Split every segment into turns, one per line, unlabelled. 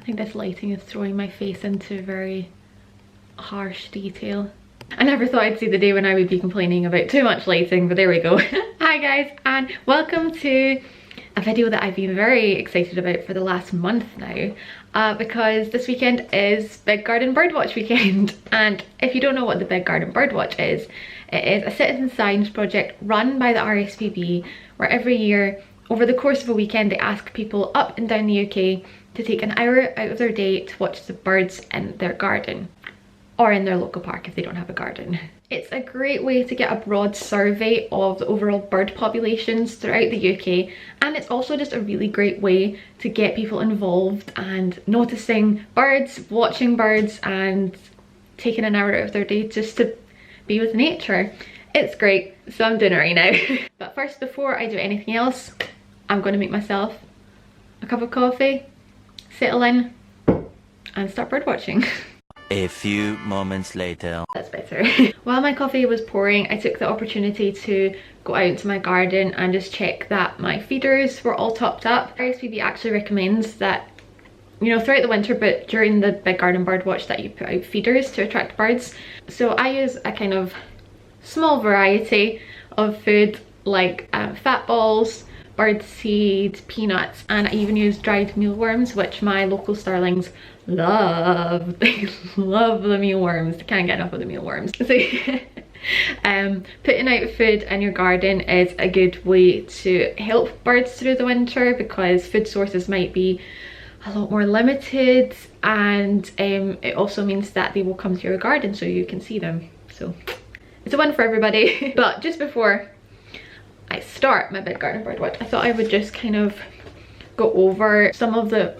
think this lighting is throwing my face into very harsh detail. I never thought I'd see the day when I would be complaining about too much lighting, but there we go. Hi guys, and welcome to a video that I've been very excited about for the last month now, because this weekend is Big Garden Birdwatch weekend. And if you don't know what the Big Garden Birdwatch is, it is a citizen science project run by the RSPB, where every year over the course of a weekend they ask people up and down the UK to take an hour out of their day to watch the birds in their garden, or in their local park if they don't have a garden. It's a great way to get a broad survey of the overall bird populations throughout the UK, and it's also just a really great way to get people involved and noticing birds, watching birds, and taking an hour out of their day just to be with nature. It's great, so I'm doing it right now. But first, before I do anything else, I'm going to make myself a cup of coffee, settle in, and start bird watching.
A few moments later.
That's better. While my coffee was pouring, I took the opportunity to go out into my garden and just check that my feeders were all topped up. RSPB actually recommends that, you know, throughout the winter, but during the Big Garden Birdwatch, that you put out feeders to attract birds. So I use a kind of small variety of food, like fat balls, bird seed, peanuts, and I even use dried mealworms, which my local starlings love. They love the mealworms. They can't get enough of the mealworms. So putting out food in your garden is a good way to help birds through the winter, because food sources might be a lot more limited, and it also means that they will come to your garden so you can see them. So it's a win for everybody. But just before I start my Big Garden Birdwatch, I thought I would just kind of go over some of the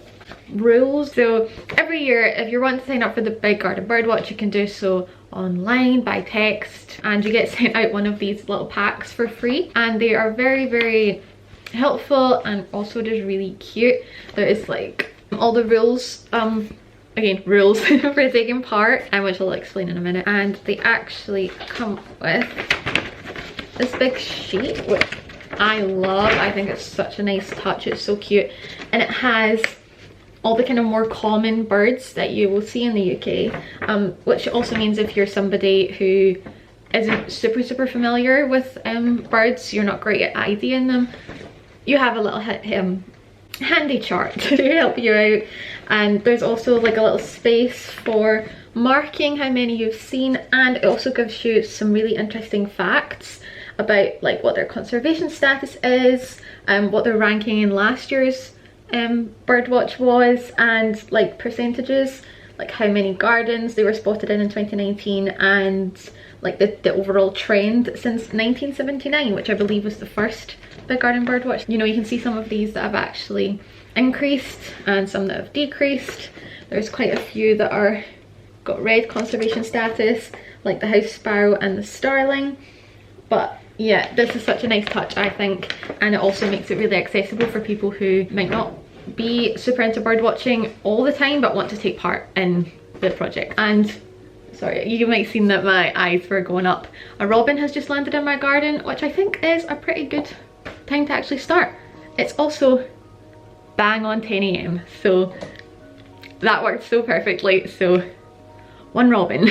rules. So every year, if you want to sign up for the Big Garden Birdwatch, you can do so online by text, and you get sent out one of these little packs for free, and they are very helpful and also just really cute. There is like all the rules, again, rules for taking part, and which I'll explain in a minute. And they actually come with this big sheet, which I love. I think it's such a nice touch. It's so cute, and it has all the kind of more common birds that you will see in the UK, which also means if you're somebody who isn't super familiar with birds, you're not great at IDing them, you have a little handy chart to help you out. And there's also like a little space for marking how many you've seen, and it also gives you some really interesting facts about like what their conservation status is, what their ranking in last year's birdwatch was, and like percentages, like how many gardens they were spotted in 2019, and like the overall trend since 1979, which I believe was the first Big Garden Birdwatch. You know, you can see some of these that have actually increased and some that have decreased. There's quite a few that are got red conservation status, like the house sparrow and the starling. But yeah, this is such a nice touch, I think, and it also makes it really accessible for people who might not be super into bird watching all the time but want to take part in the project. And sorry, you might have seen that my eyes were going up. A robin has just landed in my garden, which I think is a pretty good time to actually start. It's also bang on 10 AM, so that worked so perfectly. So one robin.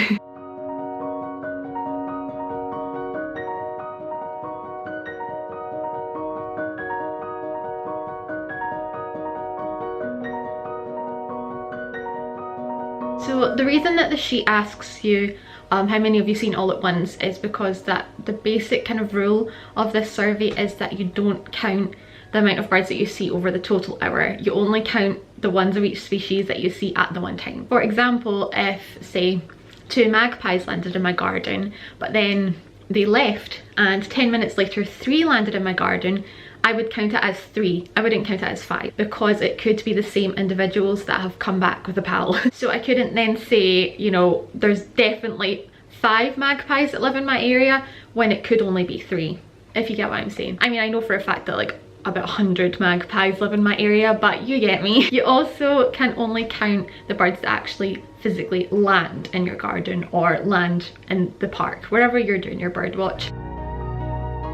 So the reason that the sheet asks you how many have you seen all at once is because that the basic kind of rule of this survey is that you don't count the amount of birds that you see over the total hour. You only count the ones of each species that you see at the one time. For example, if say 2 magpies landed in my garden but then they left, and 10 minutes later 3 landed in my garden, I would count it as 3. I wouldn't count it as 5, because it could be the same individuals that have come back with a pal. So I couldn't then say, you know, there's definitely 5 magpies that live in my area when it could only be 3, if you get what I'm saying. I mean, I know for a fact that like about 100 magpies live in my area, but you get me. You also can only count the birds that actually physically land in your garden or land in the park, wherever you're doing your bird watch.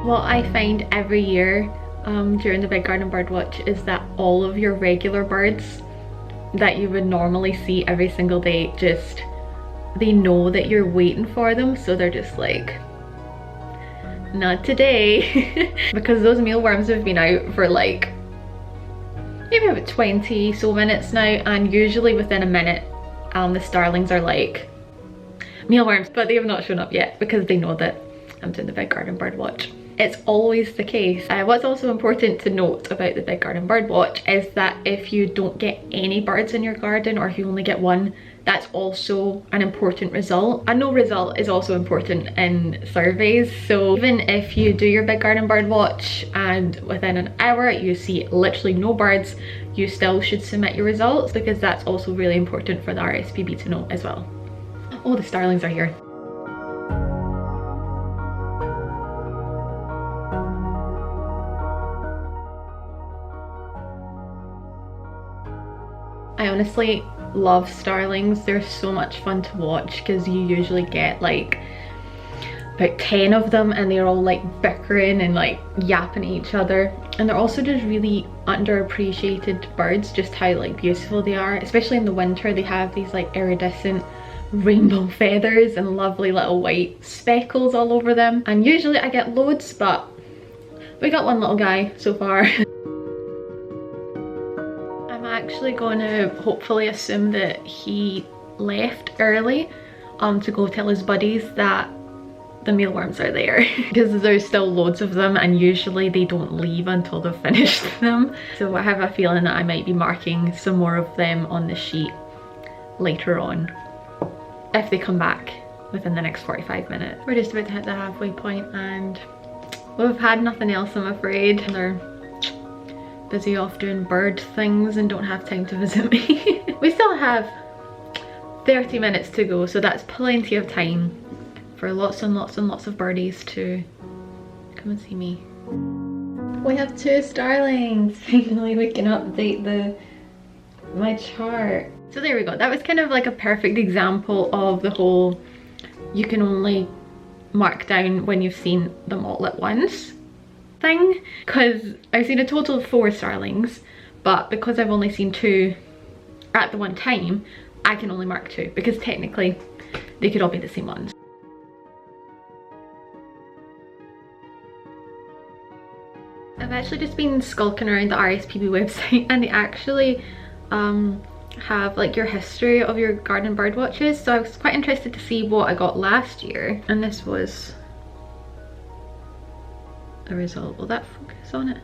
What I find every year during the Big Garden Birdwatch is that all of your regular birds that you would normally see every single day, just they know that you're waiting for them, so they're just like, not today. Because those mealworms have been out for like maybe about 20 so minutes now, and usually within a minute the starlings are like, mealworms, but they have not shown up yet because they know that I'm doing the Big Garden Birdwatch. It's always the case. What's also important to note about the Big Garden Birdwatch is that if you don't get any birds in your garden, or if you only get one, that's also an important result. A no result is also important in surveys. So even if you do your Big Garden Birdwatch and within an hour you see literally no birds, you still should submit your results, because that's also really important for the RSPB to know as well. Oh, the starlings are here. I honestly love starlings. They're so much fun to watch because you usually get like about 10 of them and they're all like bickering and like yapping at each other. And they're also just really underappreciated birds, just how like beautiful they are. Especially in the winter, they have these like iridescent rainbow feathers and lovely little white speckles all over them. And usually I get loads, but we got one little guy so far. I'm actually going to hopefully assume that he left early to go tell his buddies that the mealworms are there, because there's still loads of them and usually they don't leave until they've finished them. So I have a feeling that I might be marking some more of them on the sheet later on if they come back within the next 45 minutes. We're just about to hit the halfway point and we've had nothing else, I'm afraid. They're busy off doing bird things and don't have time to visit me. We still have 30 minutes to go, so that's plenty of time for lots and lots and lots of birdies to come and see me. We have 2 starlings. Finally we can update my chart. So there we go. That was kind of like a perfect example of the whole you can only mark down when you've seen them all at once thing, because I've seen a total of 4 starlings, but because I've only seen 2 at the one time, I can only mark 2 because technically they could all be the same ones. I've actually just been skulking around the RSPB website and they actually have like your history of your garden bird watches, so I was quite interested to see what I got last year, and this was the result. Will that focus on it?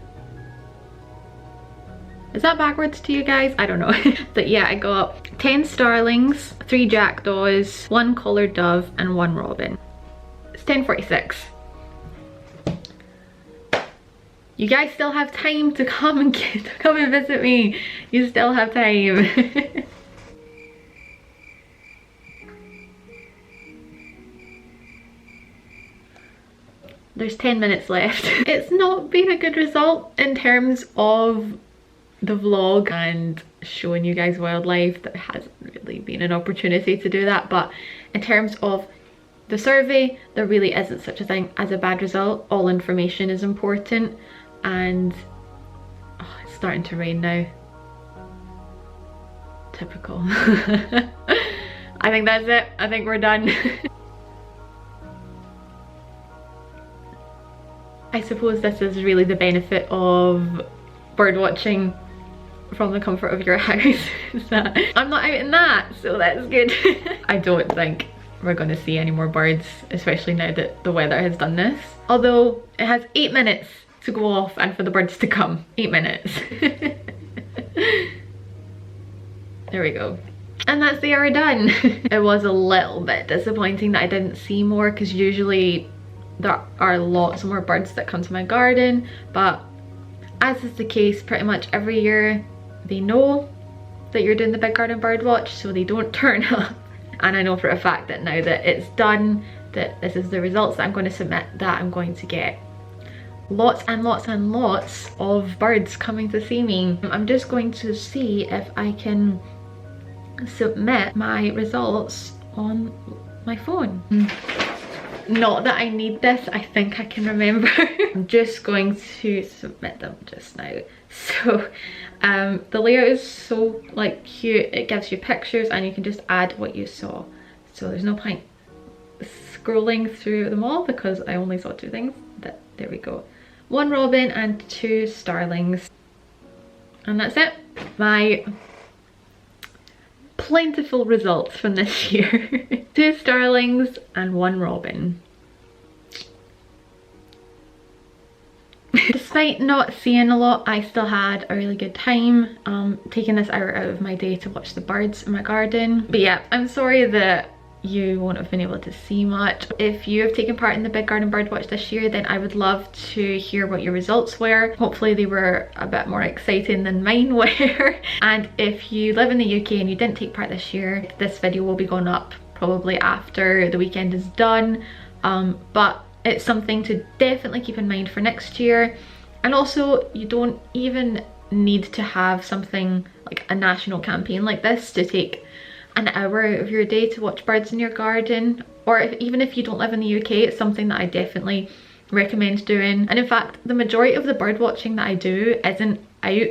Is that backwards to you guys? I don't know. But yeah, I got 10 starlings, 3 jackdaws, 1 collared dove and 1 robin. It's 10:46. You guys still have time to come and visit me. You still have time. There's 10 minutes left. It's not been a good result in terms of the vlog and showing you guys wildlife. There hasn't really been an opportunity to do that, but in terms of the survey, there really isn't such a thing as a bad result. All information is important, and oh, it's starting to rain now. Typical. I think that's it. I think we're done. I suppose this is really the benefit of bird watching from the comfort of your house, is that I'm not out in that, so that's good. I don't think we're going to see any more birds, especially now that the weather has done this. Although it has 8 minutes to go off and for the birds to come. 8 minutes. There we go. And that's the hour done. It was a little bit disappointing that I didn't see more, because usually there are lots more birds that come to my garden, but as is the case pretty much every year, they know that you're doing the Big Garden Birdwatch, so they don't turn up. And I know for a fact that now that it's done, that this is the results that I'm going to submit, that I'm going to get lots and lots and lots of birds coming to see me. I'm just going to see if I can submit my results on my phone. Not that I need this, I think I can remember. I'm just going to submit them just now. So the layout is so like cute. It gives you pictures and you can just add what you saw. So there's no point scrolling through them all because I only saw 2 things. But there we go. 1 robin and 2 starlings. And that's it. My plentiful results from this year. 2 starlings and 1 robin. Despite not seeing a lot, I still had a really good time taking this hour out of my day to watch the birds in my garden. But yeah, I'm sorry that you won't have been able to see much. If you have taken part in the Big Garden Birdwatch this year, then I would love to hear what your results were. Hopefully they were a bit more exciting than mine were. And if you live in the UK and you didn't take part this year, this video will be going up probably after the weekend is done. But it's something to definitely keep in mind for next year. And also, you don't even need to have something like a national campaign like this to take an hour out of your day to watch birds in your garden. Or even if you don't live in the UK, it's something that I definitely recommend doing. And in fact, the majority of the bird watching that I do isn't out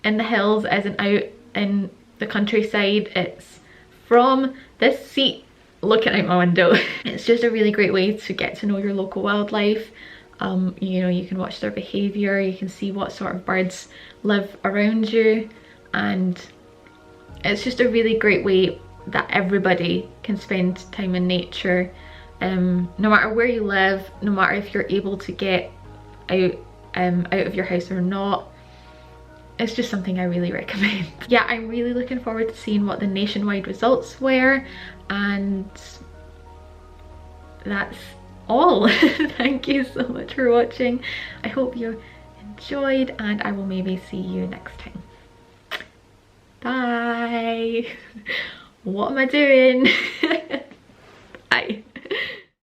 in the hills, isn't out in the countryside. It's from this seat looking out my window. It's just a really great way to get to know your local wildlife. You know, you can watch their behaviour, you can see what sort of birds live around you, and it's just a really great way that everybody can spend time in nature, no matter where you live, no matter if you're able to get out of your house or not. It's just something I really recommend. Yeah, I'm really looking forward to seeing what the nationwide results were, and that's all. Thank you so much for watching. I hope you enjoyed, and I will maybe see you next time. Bye. What am I doing?